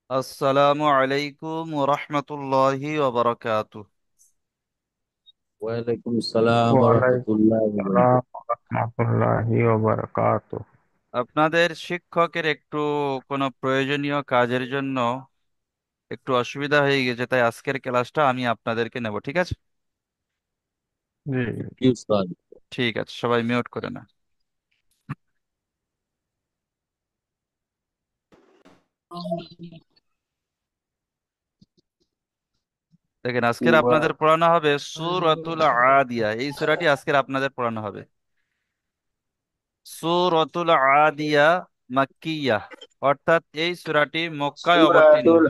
আসসালামু আলাইকুম রহমতুল্লাহি ওবরাকাতু। ওয়ালাইকুম আসসালাম ওয়া ওয়ালাইকুম রাহমাতুল্লাহি ওয়া আসসালাম বারাকাতুহু। রহমতুল্লাহি ওয়া বারাকাতুহ। আপনাদের শিক্ষকের একটু কোনো প্রয়োজনীয় কাজের জন্য একটু অসুবিধা হয়ে গেছে, তাই আজকের ক্লাসটা আমি আপনাদেরকে নেব, ঠিক আছে? জি। জি উস্তাদ। ঠিক আছে, সবাই মিউট করে না। দেখেন, আজকের আপনাদের পড়ানো হবে সূরাতুল আদিয়া। এই সূরাটি আজকের আপনাদের পড়ানো হবে। সূরাতুল আদিয়া মাক্কিয়া, অর্থাৎ এই সূরাটি মক্কায় অবতীর্ণ। সূরাতুল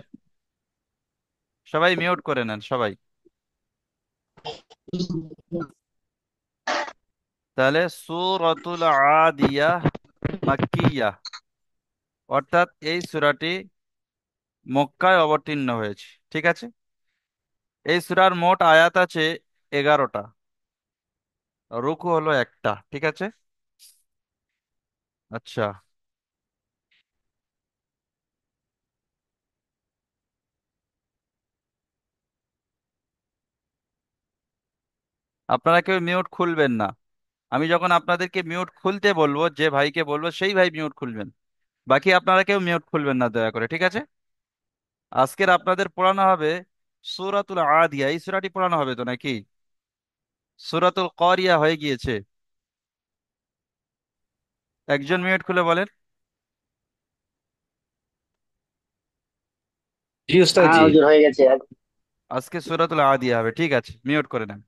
সবাই মিউট করে নেন, সবাই। তাহলে সূরাতুল আদিয়া মাক্কিয়া, অর্থাৎ এই সূরাটি মক্কায় অবতীর্ণ হয়েছে, ঠিক আছে? এই সূরার মোট আয়াত আছে 11টা, রুকু হলো একটা, ঠিক আছে? আচ্ছা, আপনারা কেউ মিউট খুলবেন না। আমি যখন আপনাদেরকে মিউট খুলতে বলবো, যে ভাইকে বলবো সেই ভাই মিউট খুলবেন। বাকি আপনারা কেউ মিউট খুলবেন না দয়া করে, ঠিক আছে? আজকের আপনাদের পড়ানো হবে সূরাতুল আদিয়া। এই সূরাটি পড়ানো হবে তো নাকি? সূরাতুল কারিয়া হয়ে গিয়েছে। একজন মিউট খুলে বলেন। জি উস্তাদ হ্যাঁ জি। হুজুর হয়ে গেছে। আজকে সূরাতুল আদিয়া হবে, ঠিক আছে? মিউট করে নেন।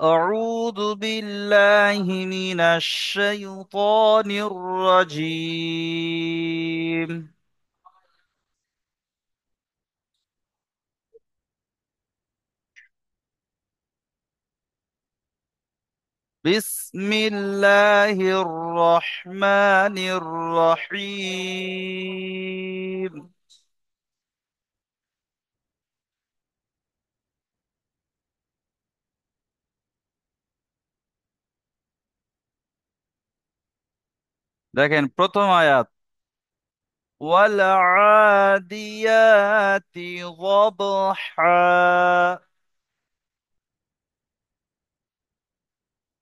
أعوذ بالله من الشيطان الرجيم. بسم الله الرحمن الرحيم. দেখেন প্রথম আয়াত, والعاديات ضبحا।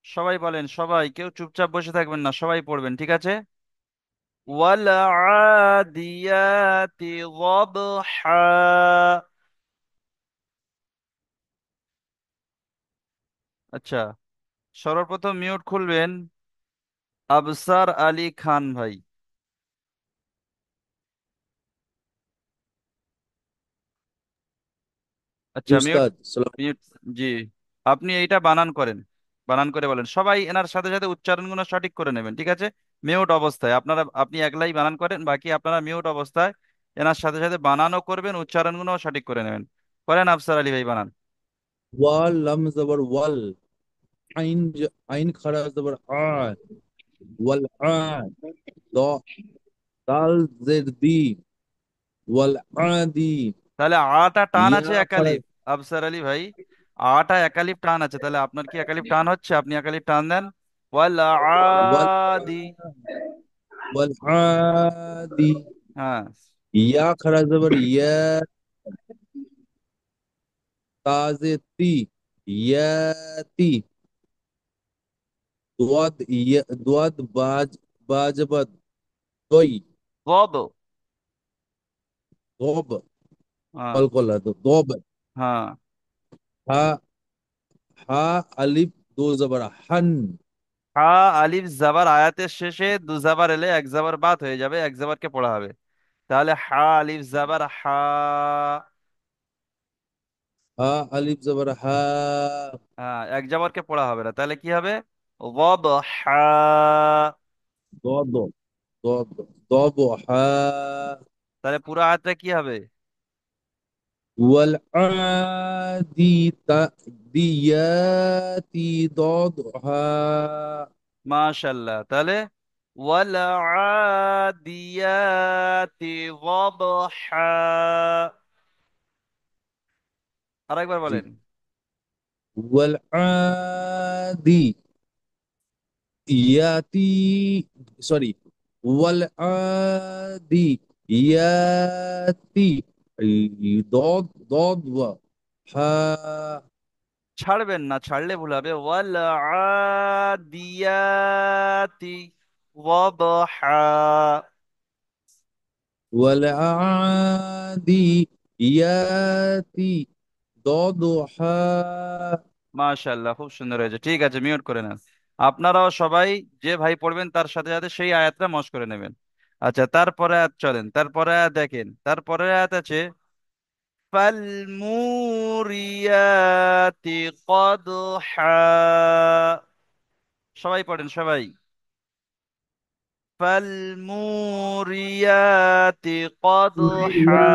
সবাই বলেন, সবাই, কেউ চুপচাপ বসে থাকবেন না, সবাই পড়বেন, ঠিক আছে? والعاديات ضبحا। আচ্ছা, সর্বপ্রথম মিউট খুলবেন আবসার আলী খান ভাই। জি আচ্ছা, মিউট। উস্তাদ সালাম। মিউট। জি, আপনি এইটা বানান করেন। বানান করে বলেন, সবাই এনার সাথে সাথে উচ্চারণগুলো সঠিক করে নেবেন, ঠিক আছে? মিউট অবস্থায় আপনি একলাই বানান করেন, বাকি আপনারা মিউট অবস্থায় এনার সাথে সাথে বানানও করবেন, উচ্চারণগুলো সঠিক করে নেবেন। করেন আফসার আলী ভাই, বানান। ওয়াল লাম জবর ওয়াল, আইন খারা জবর আ, ওয়াল আ, দ দাল জের দি, ওয়াল আদি, তাহলে আটা টান ইয়া আছে খারা, একালিফ। আফসার আলী ভাই, আটা একালিফ টান আছে, তাহলে আপনার কি একালিফ টান হচ্ছে? আপনি একালিফ টান দেন। ওয়াল ওয়াল আদি। ওয়াল আদি, হ্যাঁ। ইয়া খারা জবর ইয়া, তাজে তি, ইয়াতি, দোয়াদ বাজবাদ দই, গব। দব হ্যাঁ। কলকলা দব, হ্যাঁ। হা হা আলিফ দো জবর হান, হা আলিফ জাবার আয়াতের শেষে দু জাবার এলে এক জাবার বাদ হয়ে যাবে, এক জাবারকে পড়া হবে। তাহলে হা আলিফ জাবার হা। হা আলিফ জবর হা, হ্যাঁ, এক জাবারকে পড়া হবে না, তাহলে কি হবে? গব হা। দদ দদ দব হা, তাহলে পুরো আয়াতটা কি হবে? ওয়াল আদি দিয়াতি দদ হা, মাশাল্লাহ। তাহলে ওয়াল আদিয়াতি গবহা। আরেকবার জি, বলেন। ওয়াল আদি ইয়াতি, সরি, والعاديات ضاد ضاد ها ছাড়বেন না, ছাড়লে ভুল হবে। ওয়াল আদিয়াতি ওয়াদহা। والعاديات ضدحا মাশাআল্লাহ, খুব সুন্দর হয়েছে। ঠিক আছে, মিউট করে নেন। আপনারাও সবাই যে ভাই পড়বেন তার সাথে সাথে সেই আয়াতটা মশ করে নেবেন। আচ্ছা, তারপরে আয়াত চলেন, তারপরে আয়াত দেখেন। তারপরে আয়াত আছে ফালমুরিয়াতি কদহা। সবাই পড়েন, সবাই। ফালমুরিয়াতি কদহা।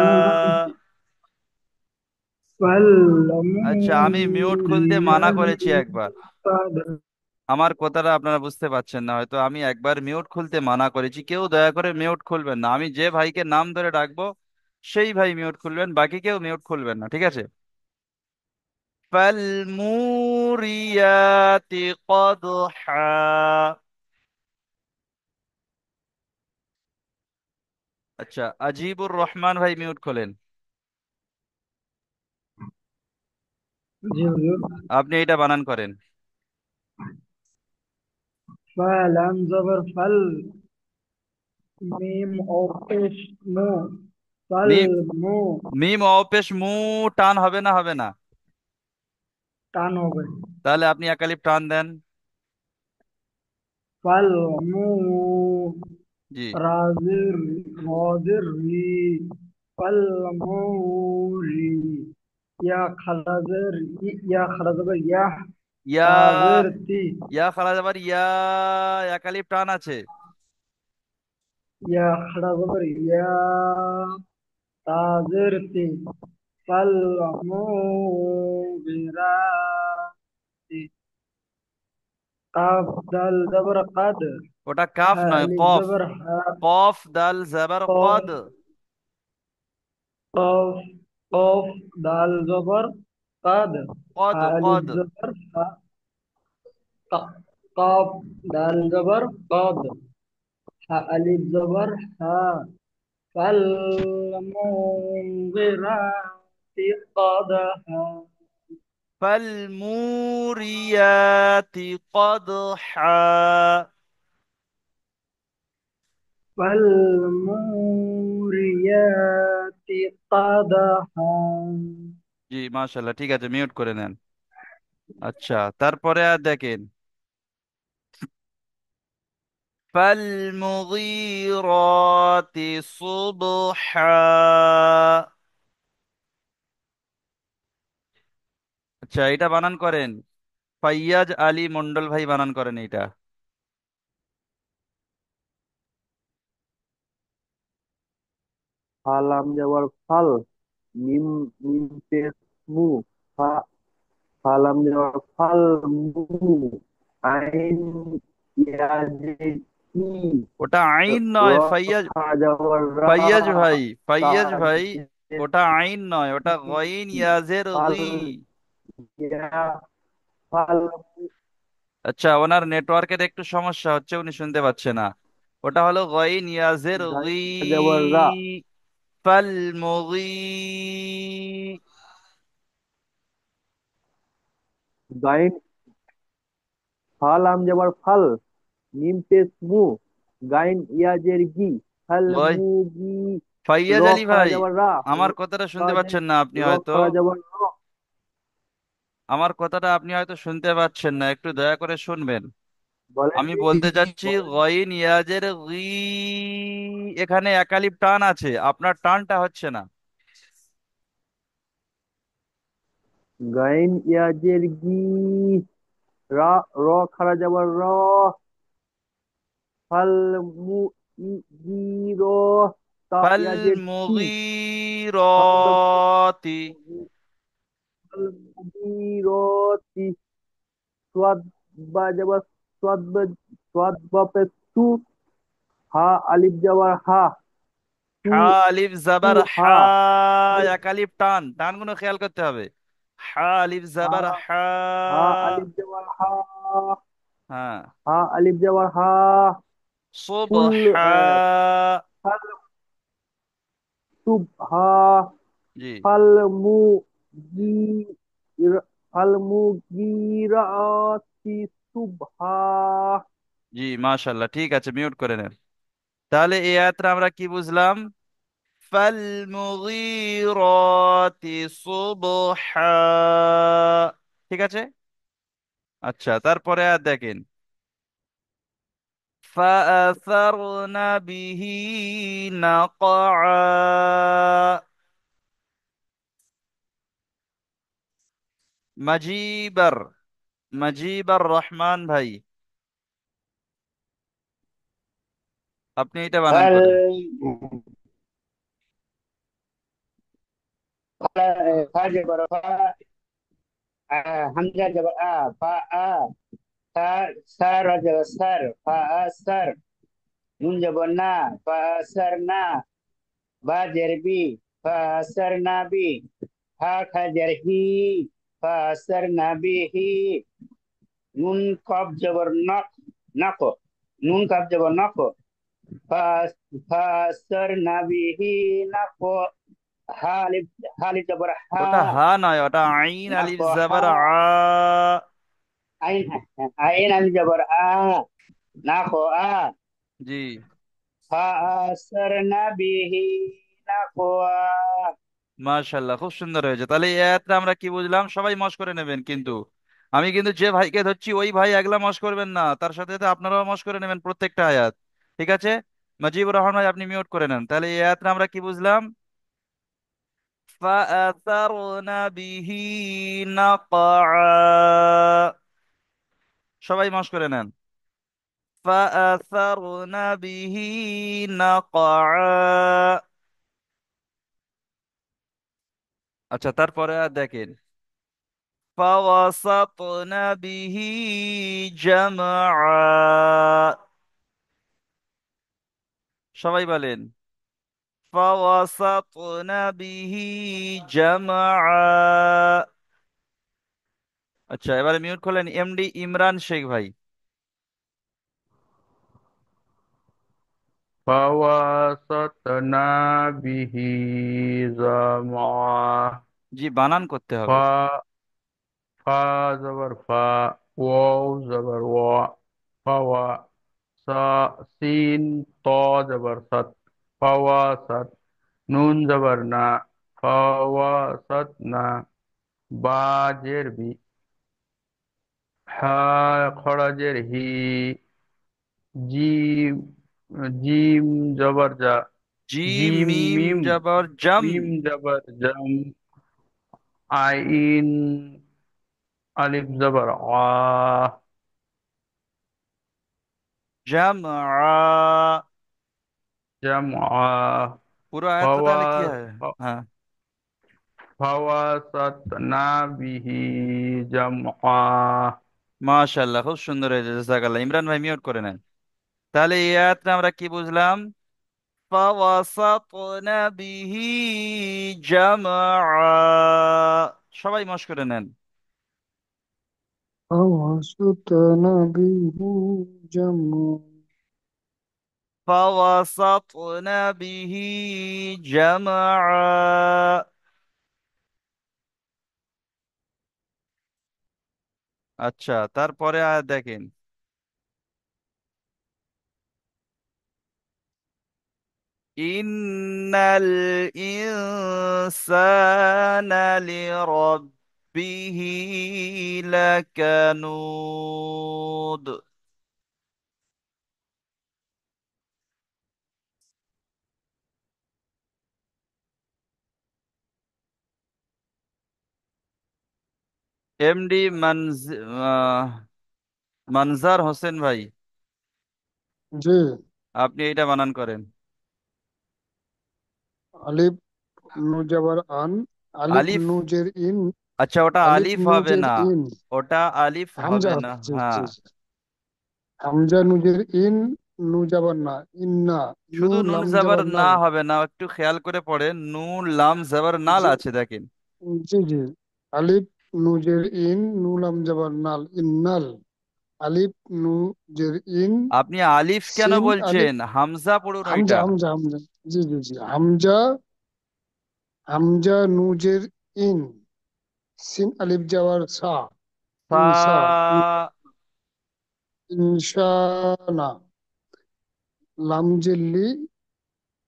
আচ্ছা, আমি মিউট খুলতে মানা করেছি একবার। আমার কথাটা আপনারা বুঝতে পারছেন না হয়তো। আমি একবার মিউট খুলতে মানা করেছি, কেউ দয়া করে মিউট খুলবেন না। আমি যে ভাইকে নাম ধরে ডাকবো সেই ভাই মিউট খুলবেন, বাকি কেউ মিউট খুলবেন না, ঠিক আছে? ফালমুরিয়াতি কদহা। আচ্ছা, আজিবুর রহমান ভাই মিউট খোলেন। জি হুজুর। আপনি এটা বানান করেন। ফালাম জবর ফাল, মিম ও পেশ মু, ফাল মিম। মু। মিম অপেশ মু। টান হবে না, হবে না? টান হবে। তাহলে আপনি একালিপ টান দেন। ফাল মু জি। রাজির রাজির রি, ফাল মু রি, ইয়া খারাজের ইয়া খারাজের ইয়া, ইয়া। তাজের তি, ইয়া খালা যাবার ইয়া। একালিপ টান আছে। ইয়া খারাজের ইয়া, তাজের তি, ফাল মু বিরা, কাফ দাল জবর কাদ, ওটা কাফ হ্যাঁ নয়, আলিফ কফ। জবর হা, কফ দাল জাবার কফ কদ। কফ কফ দাল জবর কাদ, কদ হা আলিফ কদ। জবর হা, কফ দাল জবর কদ, হা আলিফ জবর হা, ফাল মুগিরাতি কদহা, فالموريات قدحا. ফাল মুরিয়াতি قدحا. জি, মাশাল্লাহ, ঠিক আছে, মিউট করে নেন। আচ্ছা, তারপরে আর দেখেন فالمغيرات صبحا। আচ্ছা, এটা বানান করেন। ফাইয়াজ আলী মন্ডল ভাই বানান করেন এটা। ফালাম যাওয়ার ফাল, মিম মিম পেশ মু, ফা ফালাম যাওয়ার ফাল মু, আইন ইয়াজে কি, ওটা আইন র নয়, ফাইয়াজ। খাড়া যাওয়ার রা, ফাইয়াজ ভাই, তা ফাইয়াজ ভাই, জে ওটা আইন নয়, ওটা গইন ইয়াজের ফাল গি। ইয়া ফাল আচ্ছা, ওনার নেটওয়ার্কের একটু সমস্যা হচ্ছে, উনি শুনতে পাচ্ছে না। ওটা হলো গইন ইয়াজের গি। যাওয়ার রা, ফাল মুগি। গাইন ফালাম যাওয়ার ফাল, মিম পেশ মু, গাইন ইয়াজের গি, ফাল গয়। মুগি, র ফাইয়াজ আলী খাড়া ভাই, যাওয়ার রা, আমার কথাটা শুনতে কাজের পাচ্ছেন না আপনি র হয়তো। খাড়া যাওয়ার র, আমার কথাটা আপনি হয়তো শুনতে পাচ্ছেন না, একটু দয়া করে শুনবেন। বলেন আমি জি বলতে জি চাচ্ছি বলেন। গইন ইয়াজের গি। এখানে একালিপ টান আছে, আপনার টানটা হচ্ছে না। গাইন ইয়াজের গি, রা র খাড়া যাওয়ার র, ফাল মু ই গি র, তা ফাল ইয়াজের তি, ফাল মুগিরতি। ফাল মুগি র তি, সোয়াদ বা যাওয়ার সোয়াদ বাপে তু, হা আলিফ যাওয়ার হা, তু হা আলিফ তু জাবার হা। হা, আল একালিপ টান, টানগুলো খেয়াল করতে হবে। হা আলিফ হা, জাবার হা। হা আলিফ যাওয়ার হা, হ্যাঁ। হা আলিফ যাওয়ার হা, ফুল সুবহা। ফাল সুবহা জি। ফাল মু গি ফাল মু গিরাতি সুবহা। জি মাশাল্লাহ, ঠিক আছে, মিউট করে নেন। তাহলে এই আয়াতটা আমরা কি বুঝলাম? ফাল মুগীরাতি সুবহা। ঠিক আছে। আচ্ছা, তারপরে আর দেখেন, فأثرن به نقعا। মজিবর, মজিবর রহমান ভাই, আপনি এটা বানান فال করেন। فا جبر فا حمزة جبر فا سار جبر سر سر نون جبر سر با جربي سر بي ها خجر هي سر به نون قاب جبر نق نون قاب جبر نق سر به نق حالب حالب جبر ওটা হা নয়, ওটা আইন আলিফ نق জাবার আ। আইন আইন আমি যাবার না কো জি ফাসারনা বিহি না কো মাশাল্লাহ, খুব সুন্দর হয়েছে। তাহলে এই আয়াতটা আমরা কি বুঝলাম? সবাই মশ করে নেবেন কিন্তু। আমি কিন্তু যে ভাইকে ধরছি ওই ভাই একলা মশ করবেন না, তার সাথে সাথে আপনারাও মশ করে নেবেন প্রত্যেকটা আয়াত। ঠিক আছে। মুজিবুর রহমান ভাই, আপনি মিউট করে নেন। তাহলে এই আয়াতটা আমরা কি বুঝলাম? فأثرن به نقعا। সবাই মশ করে নেন। فأثرن به نقعا। আচ্ছা, তারপরে আর দেখেন, فوسطن به جمعا। সবাই বলেন, فوسطن به جمعا। আচ্ছা, এবারে মিউট করলেন এমডি ইমরান শেখ ভাই। فواسطنا به جمعا জি, বানান করতে হবে। فا فا زبر فا واو زبر وا فوا سا سين طا زبر ست فواسط نون زبر نا فواسطنا با جر بي হা খড়াজের হি জিম জিম জবর জা জিম জিম মিম মিম জবর জম। মিম জবর জম আইন আলিফ জবর আ জামআ। জম আ পুরো আয়াতটা ফাওয়া তাহলে কি হয়? হ্যাঁ। ফাওয়াসাত না বিহি জম আ মাশাআল্লাহ, খুব সুন্দর হয়েছে, জাযাকাল্লাহ। ইমরান ভাই মিউট করে নেন। তাহলে এই আয়াতটা আমরা কি বুঝলাম? ফাওয়াসাতনা বিহি জামআ। সবাই মশ করে নেন। فوسطنا به جمعا ফাওয়াসাতনা বিহি জামআ। আচ্ছা, তারপরে আয়াত দেখেন, ইন্নাল ইনসানা লিরাব্বিহি লাকানুদ। এমডি মানজার হোসেন ভাই, জি। আপনি এটা বানান করেন। আলিফ নুজাবার আন আলিফ আলিফ। নুজের ইন আচ্ছা, ওটা আলিফ আলিফ হবে নুজের না। ইন ওটা আলিফ হামজা হবে না, হবে। জি হ্যাঁ। জি জি। হামজা নুজের ইন নুজাবার না ইন্না নু শুধু নুন লাম জাবার জাবার না নাল। হবে না, একটু খেয়াল করে পড়েন, নুন লাম জাবার নাল জি আছে দেখেন। জি জি। আলিফ নুজের ইন নু লাম জাবার নাল ইন্নাল আলিফ নু জের ইন, আপনি আলিফ কেন সিন আলিফ, বলছেন? হামজা পড়ুন হামজা ওইটা। হামজা হামজা, জি জি জি, হামজা, হামজা নু জের ইন, সিন আলিফ যাওয়ার সা, সা। ইনসা, ইনসানা, লাম জের লি,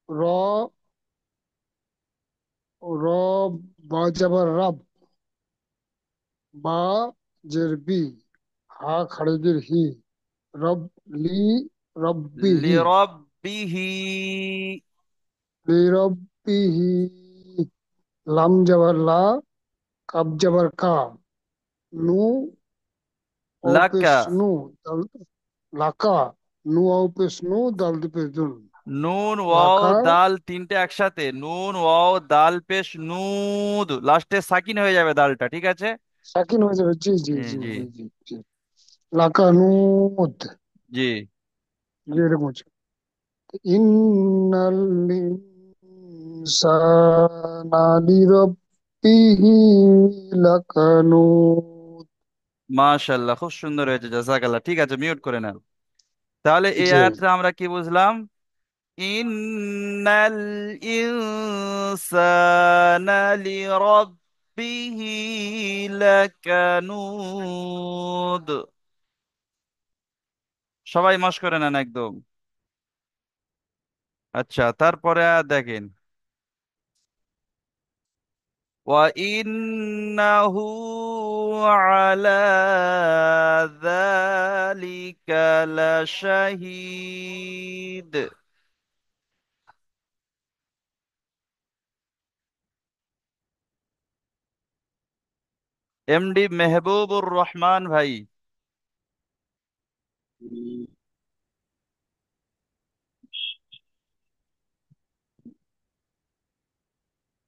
র, র, বা যাবার রাব, বা জের বি, হা খাড়িজের হি, রব, লি, রব্বিহি, লিরব্বিহি। লি রব্বিহি, লাম যাবার লা, কাব যাবার কা, নু অপেশ লাকা। নু, দাল, লাকা, নু অপেশ নু, দাল দিপেশ দুন, নুন ওয়াও লাকা, দাল তিনটে একসাথে, নুন ওয়াও দাল পেশ নুদ, লাস্টে সাকিন হয়ে যাবে দালটা, ঠিক আছে। সাকিন হয়ে যাবে, জি জি জি জি। জি জি জি, লাকা নুদ, জি। জি এরকম হচ্ছে। ইন্নাল ইনসানা লিরাব্বিহি লাকানুত। মাশাল্লাহ, খুব সুন্দর হয়েছে, জাযাকাল্লাহ। ঠিক আছে, মিউট করে নাও। তাহলে এই জি, আয়াতটা আমরা কি বুঝলাম? ইন্নাল ইনসানা লিরাব্বিহি লাকানুদ। সবাই মশ করে নেন একদম। আচ্ছা, তারপরে আর দেখেন, وَإِنَّهُ عَلَى ذَلِكَ لَشَهِيدٌ। এমডি মেহবুবুর রহমান ভাই,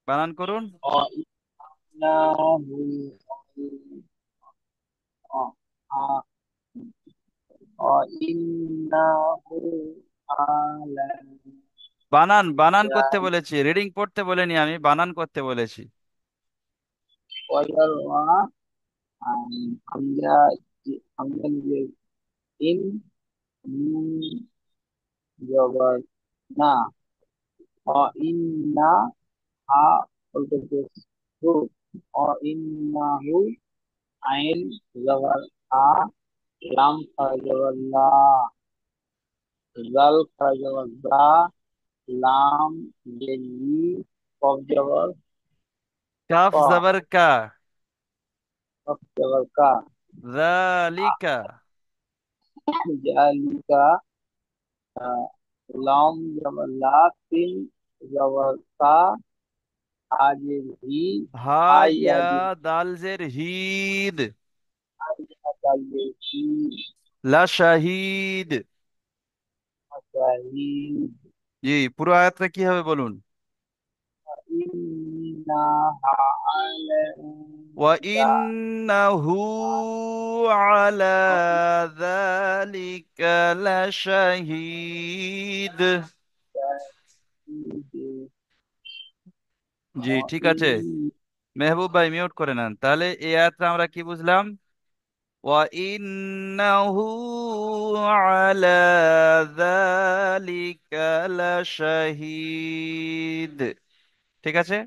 বানান করুন। বানান বানান করতে বলেছি, রিডিং পড়তে বলিনি, আমি বানান করতে বলেছি। জবর না, ইন্না, হা বলতে হু, ইন্নাহু, আইন জবর আ, লাম খারা জবর লা, জাল খারা জবর জা, লাম জেলি, কফ জবর কাফ ক, জবর কা। কফ জবর কা, যালিকা। জালিকা, লাম জবর লা, তিন জবর কা, হাজির হি, হা ইয়া হাইয়াজির দাল জের হিদ। হাইয়াজির হি, লা শাহিদ। শাহিদ, জি, পুরো আয়াতটা কি হবে বলুন? ইন্না আলা وَإِنَّهُ عَلَى ذَلِكَ لَشَهِيدٌ। জি, ঠিক আছে। মেহবুব ভাই মিউট করে নেন। তাহলে এই আয়াতটা আমরা কি বুঝলাম? وَإِنَّهُ عَلَى ذَلِكَ لَشَهِيدٌ। ঠিক আছে।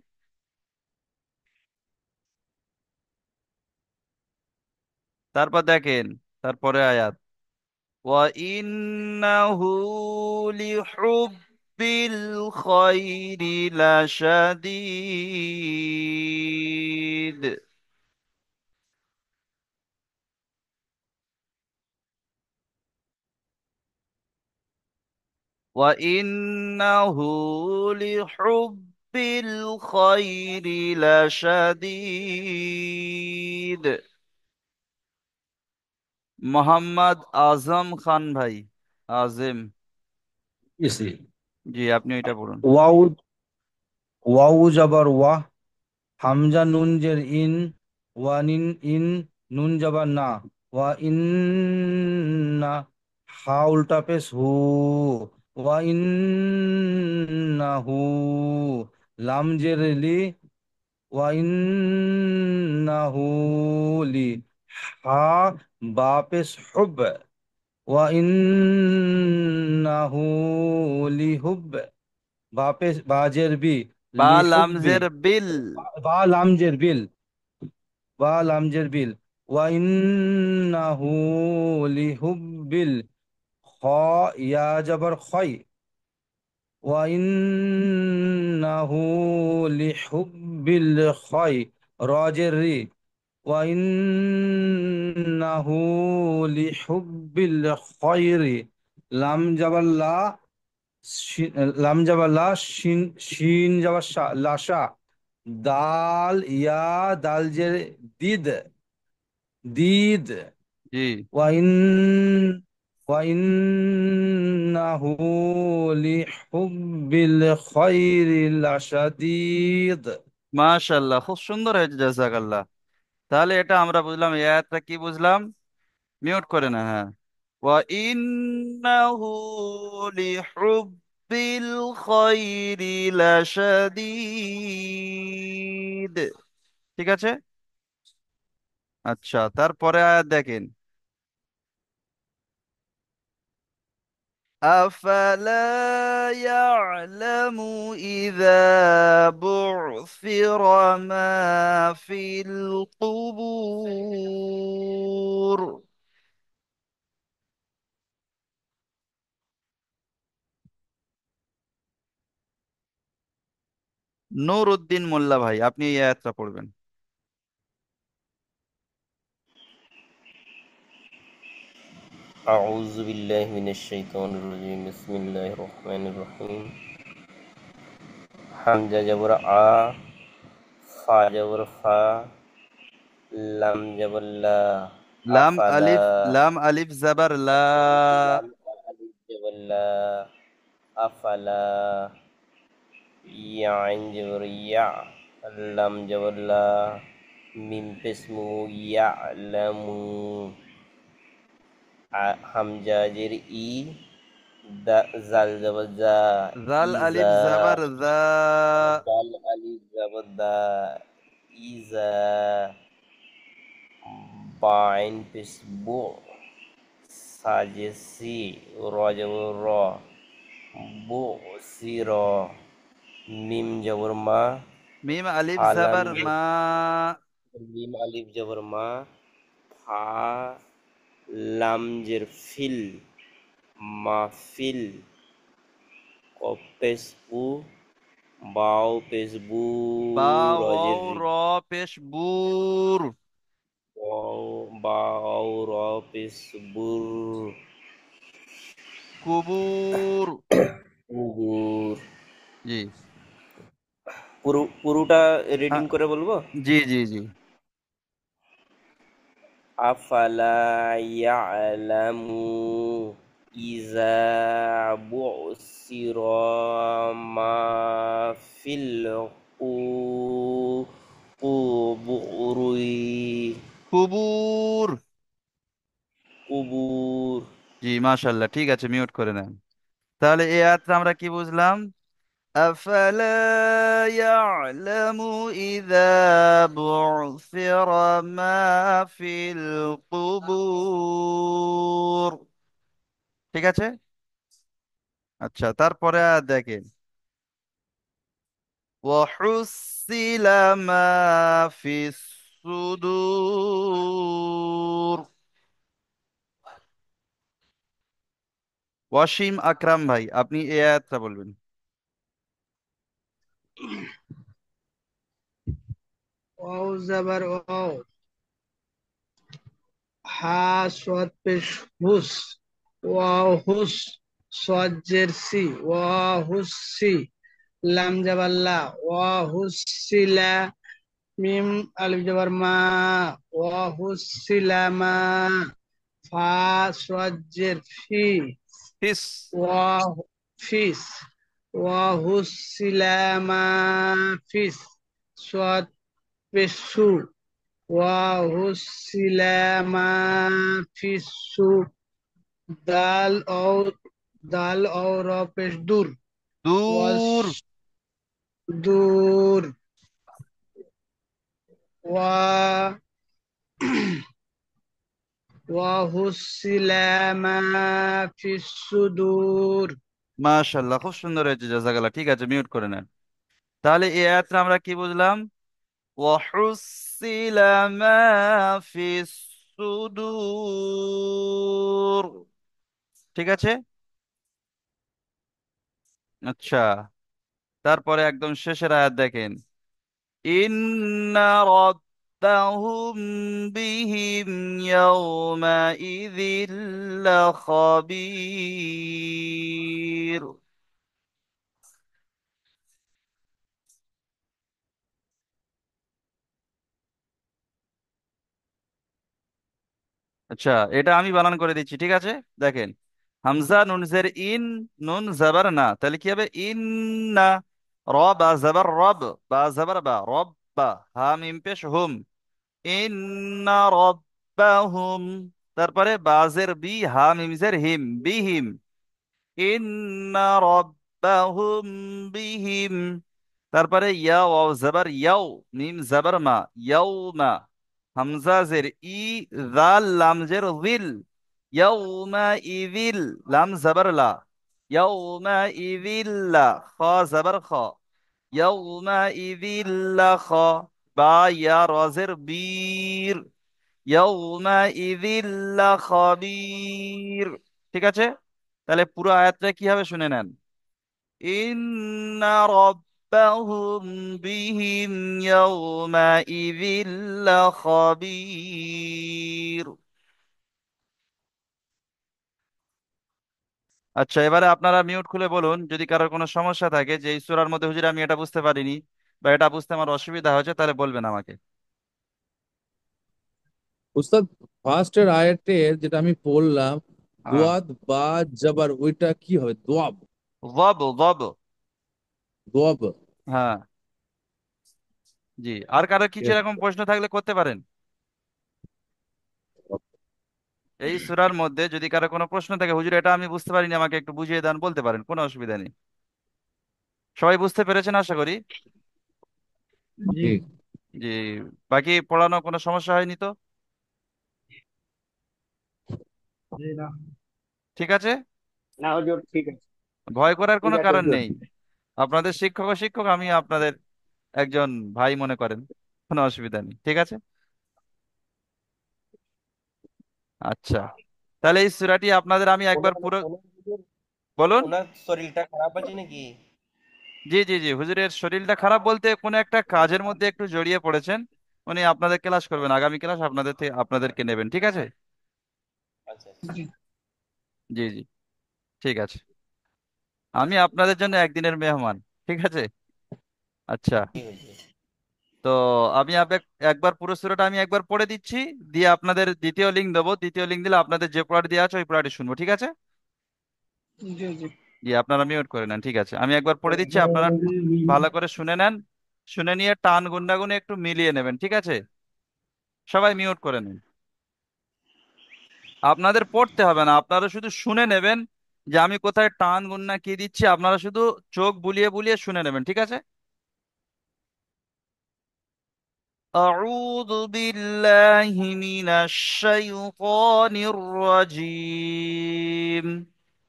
তারপর দেখেন, তারপরে আয়াত, وَإِنَّهُ لِحُبِّ الْخَيْرِ لَشَدِيدٌ। وَإِنَّهُ لِحُبِّ الْخَيْرِ لَشَدِيدٌ। মোহাম্মদ আজম খান ভাই, আজম। ইসি। জি, আপনি ওইটা পড়ুন। ওয়াউ, ওয়াউ যাবার ওয়া, হামজা নুন জের ইন, ওয়ানিন ইন, নুন যাবার না, ওয়া ইন্না, হা উল্টা পেশ হু, ওয়া ইন্নাহু, লাম জের লি, ওয়া ইন্নাহু লি, হা বা পেশ হুব ওয়া ইন্নাহু লিহুব বা পেশ বাজের বি বা লিহুব্বি লামজের বিল। বা লামজের বিল বা লামজের বিল ওয়া ইন্নাহু লিহুব্বিল খ ইয়া জবর খয় ওয়া ইন্নাহু লিহুব্বিল খয় রজের রি ওয়া ইন্নাহু লিহুব্বিল খয়রি লাম জবর লা লাম জবর লা শিন শিন জবর শা লাশা দাল ইয়া দাল জের দিদ দিদ জি। ওয়াইন ওয়াইন্নাহু লিহুব্বিল খায়রি লাশাদীদ। মাশাল্লাহ, খুব সুন্দর হয়েছে, জাযাকাল্লাহ। তাহলে এটা আমরা বুঝলাম, এই আয়াতটা কি বুঝলাম? মিউট করে না, হ্যাঁ। ওয়া ইন্নাহু লিহুব্বিল খায়রি লাশাদীদ। ঠিক আছে। আচ্ছা, তারপরে আয়াত দেখেন। أفلا يعلم إذا بعثر ما في القبور؟ নূর উদ্দিন মোল্লা ভাই, আপনি এই আয়াতটা পড়বেন। أعوذ بالله من الشيطان الرجيم بسم الله الرحمن الرحيم হামজা জবর আ ফা জবর ফা লাম জবর লা লাম আফালা আলিফ, লাম আলিফ জাবার লা। লাম আলিফ জবর লা আফালা ইয়া আইন জবর ইয়া লাম জবর লা মিম পেসমু ইয়া লামু হামজা জের ই জাল জবর জা জাল আলিফ ইজা জাবার জা। দাল আলিফ জবর দা ইজা বাইন পেশবু সাজেসি র জবর র বু সির মিম জবর মা মিম আলিফ ফালাম জাবার মা। মিম আলিফ জবর মা ফা লাম জের ফিল মাহফিল কফ পেশবু বাও পেশবু বা রজের ওয়াও রি র পেশ বুর। ওয়াও বাও র পেশবুর কুবুর। কুবুর জি। পুরোটা আ- রিডিং করে বলবো জি জি জি। আফালা ইয়ালামু ইজা বুসিরা মা ফিল কুবুরি কুবুর। কুবুর জি, মাশাল্লাহ, ঠিক আছে, মিউট করে নেন। তাহলে এই আয়াতটা আমরা কি বুঝলাম? আফালা ইয়ালামু ইযা বু'সিরা মা ফিল কুবুর। ঠিক আছে। আচ্ছা, তারপরে আয়াত দেখেন। ওয়াহুসিলা মা ফিস সুদূর। ওয়াসিম আকরাম ভাই, আপনি এই আয়াতটা বলবেন। ওয়াও জাবার ওয়াও, হা সদ পেশ হুস, ওয়াও হুস, সদ জের সি, ওয়া হুসি, লাম জাবার লা, ওয়া হুসিলা, মিম আলিফ জাবার মা, ওয়া হুসিলা মা, ফা সদ জের ফি, ফিস। ওয়া ফিস, ওয়া হুসিলা মা ফিস, সদ পেশ সু, وهسل ما في السوق دال أو دال أو را پیش دور দূর। والدور و وحصل ما في الصدور. মাশাআল্লাহ, খুব সুন্দর হয়েছে, জাযাকাল্লাহ। ঠিক আছে, মিউট করে নেন। তাহলে এই আয়াতটা আমরা কি বুঝলাম? وحصل ما في الصدور। ঠিক আছে। আচ্ছা, তারপরে একদম শেষের আয়াত দেখেন। ইন্না রাব্বাহুম বিহিম ইয়াউমাইযিল লাখাবীর। আচ্ছা, এটা আমি বানান করে দিচ্ছি, ঠিক আছে। দেখেন, হামজা নুন জের ইন, নুন জাবার না, তাহলে কি হবে? ইন্না। র বা জাবার রব, বা জাবার বা রব, বা হা মিম পেশ হুম। ইন্না রব্বাহুম। তারপরে বাজের বি, হা মিম জের হিম, বিহিম। ইন্না রব্বাহুম বিহিম। তারপরে ইয়া ওয়াও জাবার ইয়াও, মিম জাবার মা, ইয়াউমা। হামজা জের ই, জাল লাম জের যিল, ইয়াউমা ইযিল, লাম জাবার লা, ইয়াউমা ইযিল্লা, খ জাবার খ, ইয়াউমা ইযিল্লা খ। বা ইয়া রজের বীর, ইয়াউমা ইযিল্লা খবীর। ঠিক আছে, তাহলে পুরো আয়াতটা কি হবে শুনে নেন। ইন্না রাব্বাহুম বিহিম ইয়াউমাইযিল লাখাবীর। আচ্ছা, এবারে আপনারা মিউট খুলে বলুন যদি কারোর কোনো সমস্যা থাকে, যে এই সূরার মধ্যে হুজুর আমি এটা বুঝতে পারিনি বা এটা বুঝতে আমার অসুবিধা হয়েছে, তাহলে বলবেন আমাকে। উস্তাদ, ফার্স্টের আয়াতের যেটা আমি পড়লাম, হ্যাঁ, দোয়াদ বা জাবার, ওইটা কি হবে? দোয়াব, যব যব। দোয়াব। হ্যাঁ, জি। আর কারো কিছু ঠিক এরকম প্রশ্ন থাকলে করতে পারেন। এই সূরার মধ্যে যদি কারো কোনো প্রশ্ন থাকে, হুজুর এটা আমি বুঝতে পারিনি, আমাকে একটু বুঝিয়ে দেন, বলতে পারেন, কোনো অসুবিধা নেই। সবাই বুঝতে পেরেছেন আশা করি। জি। ঠিক। জি। বাকি পড়ানো কোনো সমস্যা হয়নি তো? জি না। ঠিক আছে, না হুজুর, ঠিক আছে। ভয় করার ঠিক কোনো আছে কারণ হুজুর। নেই। আপনাদের শিক্ষক ও শিক্ষক, আমি আপনাদের একজন ভাই মনে করেন, কোনো অসুবিধা নেই। ঠিক আছে। আচ্ছা, তাহলে এই সূরাটি আপনাদের আমি একবার ওনার পুরো ওনার হুজুর, বলুন। ওনার শরীরটা খারাপ আছে নাকি? জি জি জি, হুজুরের শরীরটা খারাপ বলতে কোনো একটা কাজের মধ্যে একটু জড়িয়ে পড়েছেন। উনি আপনাদের ক্লাস করবেন, আগামী ক্লাস আপনাদেরকে নেবেন, ঠিক আছে। আচ্ছা আচ্ছা। জি। জি জি, ঠিক আছে। আমি আপনাদের জন্য একদিনের মেহমান, ঠিক আছে। আচ্ছা, কি হয়েছে? তো আমি একবার পুরো সূরাটা আমি একবার পড়ে দিচ্ছি, দিয়ে আপনাদের দ্বিতীয় লিঙ্ক দেবো। দ্বিতীয় লিঙ্ক দিলে আপনাদের যে পড়াটি দেওয়া আছে ওই পড়াটি শুনবো, ঠিক আছে। জি জি। জি, আপনারা মিউট করে নেন, ঠিক আছে। আমি একবার পড়ে দিচ্ছি, আপনারা ভালো করে শুনে নেন। শুনে নিয়ে টান গুন্ডাগুনি একটু মিলিয়ে নেবেন, ঠিক আছে। সবাই মিউট করে নেন। আপনাদের পড়তে হবে না, আপনারা শুধু শুনে নেবেন যে আমি কোথায় টান গুন্না কি দিচ্ছি, আপনারা শুধু চোখ বুলিয়ে বুলিয়ে শুনে নেবেন, ঠিক আছে। أعوذ بالله من الشيطان الرجيم.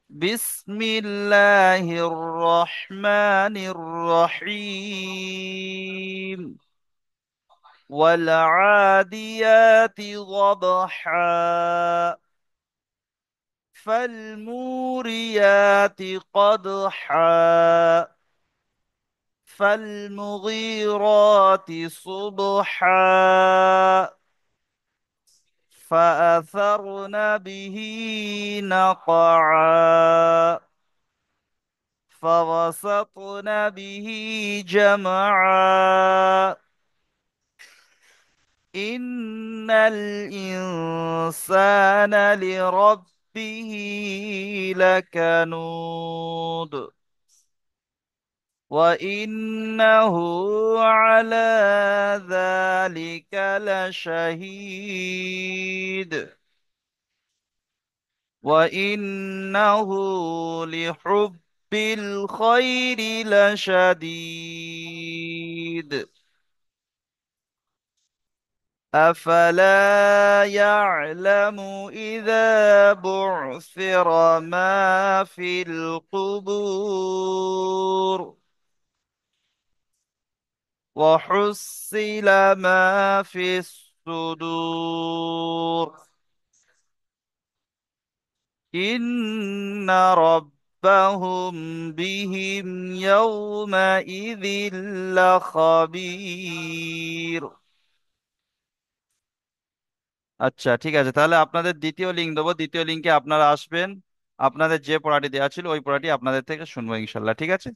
بسم الله الرحمن الرحيم. والعاديات ضبحا فالموريات قدحا فالمغيرات صبحا فأثرن به نقعا فوسطن به جمعا إن الإنسان لربه لكنود وإنه على ذلك لشهيد وإنه لحب الخير لشديد أفلا يعلم إذا بعثر ما في القبور وحصل ما في الصدور إن ربهم بهم يومئذ لخبير। আচ্ছা ঠিক আছে, তাহলে আপনাদের দ্বিতীয় লিঙ্ক দেবো, দ্বিতীয় লিঙ্কে আপনারা আসবেন, আপনাদের যে পড়াটি দেওয়া ছিল ওই পড়াটি আপনাদের থেকে শুনবো ইনশাল্লাহ, ঠিক আছে।